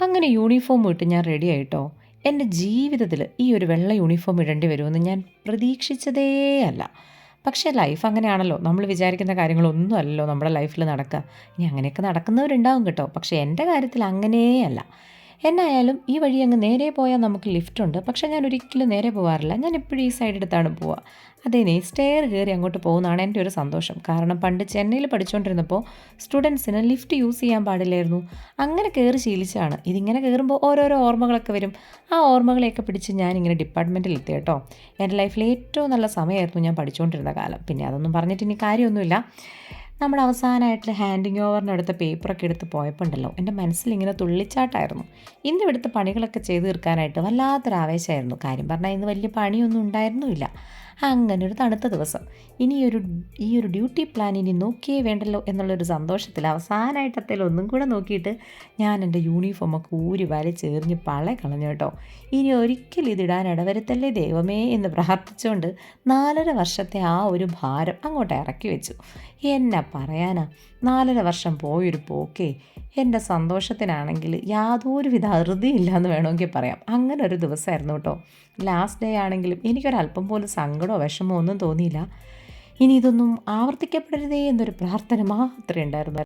അങ്ങനെ യൂണിഫോം ഇട്ട് ഞാൻ റെഡി ആയിട്ടോ. എൻ്റെ ജീവിതത്തിൽ ഈ ഒരു വെള്ള യൂണിഫോം ഇടേണ്ടി വരുമെന്ന് ഞാൻ പ്രതീക്ഷിച്ചതേ അല്ല. പക്ഷേ ലൈഫ് അങ്ങനെയാണല്ലോ. നമ്മൾ വിചാരിക്കുന്ന കാര്യങ്ങളൊന്നും അല്ലല്ലോ നമ്മുടെ ലൈഫിൽ നടക്കുക. ഇനി അങ്ങനെയൊക്കെ നടക്കുന്നവരുണ്ടാവും കേട്ടോ. പക്ഷേ എൻ്റെ കാര്യത്തിൽ അങ്ങനെയല്ല. എന്നായാലും ഈ വഴി അങ്ങ് നേരെ പോയാൽ നമുക്ക് ലിഫ്റ്റുണ്ട്. പക്ഷേ ഞാൻ ഒരിക്കലും നേരെ പോകാറില്ല. ഞാൻ എപ്പോഴും ഈ സൈഡ് എടുത്താണ് പോവുക. അതേന്നെ സ്റ്റെയർ കയറി അങ്ങോട്ട് പോകുന്നതാണ് എൻ്റെ ഒരു സന്തോഷം. കാരണം പണ്ട് ചെന്നൈയിൽ പഠിച്ചുകൊണ്ടിരുന്നപ്പോൾ സ്റ്റുഡൻസിന് ലിഫ്റ്റ് യൂസ് ചെയ്യാൻ പാടില്ലായിരുന്നു. അങ്ങനെ കയറി ശീലിച്ചാണ്. ഇതിങ്ങനെ കയറുമ്പോൾ ഓരോരോ ഓർമ്മകളൊക്കെ വരും. ആ ഓർമ്മകളെയൊക്കെ പിടിച്ച് ഞാനിങ്ങനെ ഡിപ്പാർട്ട്മെൻറ്റിൽ എത്തി കേട്ടോ. എൻ്റെ ലൈഫിലെ ഏറ്റവും നല്ല സമയമായിരുന്നു ഞാൻ പഠിച്ചുകൊണ്ടിരുന്ന കാലം. പിന്നെ അതൊന്നും പറഞ്ഞിട്ട് ഇനി കാര്യമൊന്നുമില്ല. നമ്മൾ അവസാനമായിട്ട് ഹാൻഡിങ് ഓവറിനടുത്ത പേപ്പറൊക്കെ എടുത്ത് പോയപ്പോൾ ഉണ്ടല്ലോ, എൻ്റെ മനസ്സിലിങ്ങനെ തുള്ളിച്ചാട്ടായിരുന്നു. ഇന്ന് ഇവിടുത്തെ പണികളൊക്കെ ചെയ്ത് തീർക്കാനായിട്ട് വല്ലാത്തൊരു ആവേശമായിരുന്നു. കാര്യം പറഞ്ഞാൽ ഇന്ന് വലിയ പണിയൊന്നും ഉണ്ടായിരുന്നുമില്ല. അങ്ങനെ ഒരു തണുത്ത ദിവസം. ഈ ഒരു ഡ്യൂട്ടി പ്ലാൻ ഇനി നോക്കിയേ വേണ്ടല്ലോ എന്നുള്ളൊരു സന്തോഷത്തിൽ അവസാനമായിട്ടത്തേൽ ഒന്നും കൂടെ നോക്കിയിട്ട് ഞാൻ എൻ്റെ യൂണിഫോമൊക്കെ ഊരി വലിച്ചെറിഞ്ഞ് കളഞ്ഞു കേട്ടോ. ഇനി ഒരിക്കലും ഇതിടാൻ ഇടവരുത്തല്ലേ ദൈവമേ എന്ന് പ്രാർത്ഥിച്ചുകൊണ്ട് 4.5 വർഷത്തെ ആ ഒരു ഭാരം അങ്ങോട്ട് ഇറക്കി വെച്ചു. എന്നാ പറയാനാ, 4.5 വർഷം പോയൊരു പോക്കേ. എൻ്റെ സന്തോഷത്തിനാണെങ്കിൽ യാതൊരുവിധ അറുതിയില്ല എന്ന് വേണമെങ്കിൽ പറയാം. അങ്ങനെ ഒരു ദിവസമായിരുന്നു കേട്ടോ. ലാസ്റ്റ് ഡേ ആണെങ്കിലും എനിക്കൊരല്പം പോലും സങ്കടമോ വിഷമോ ഒന്നും തോന്നിയില്ല. ഇനി ഇതൊന്നും ആവർത്തിക്കപ്പെടരുതേ എന്നൊരു പ്രാർത്ഥന മാത്രമേ ഉണ്ടായിരുന്നു.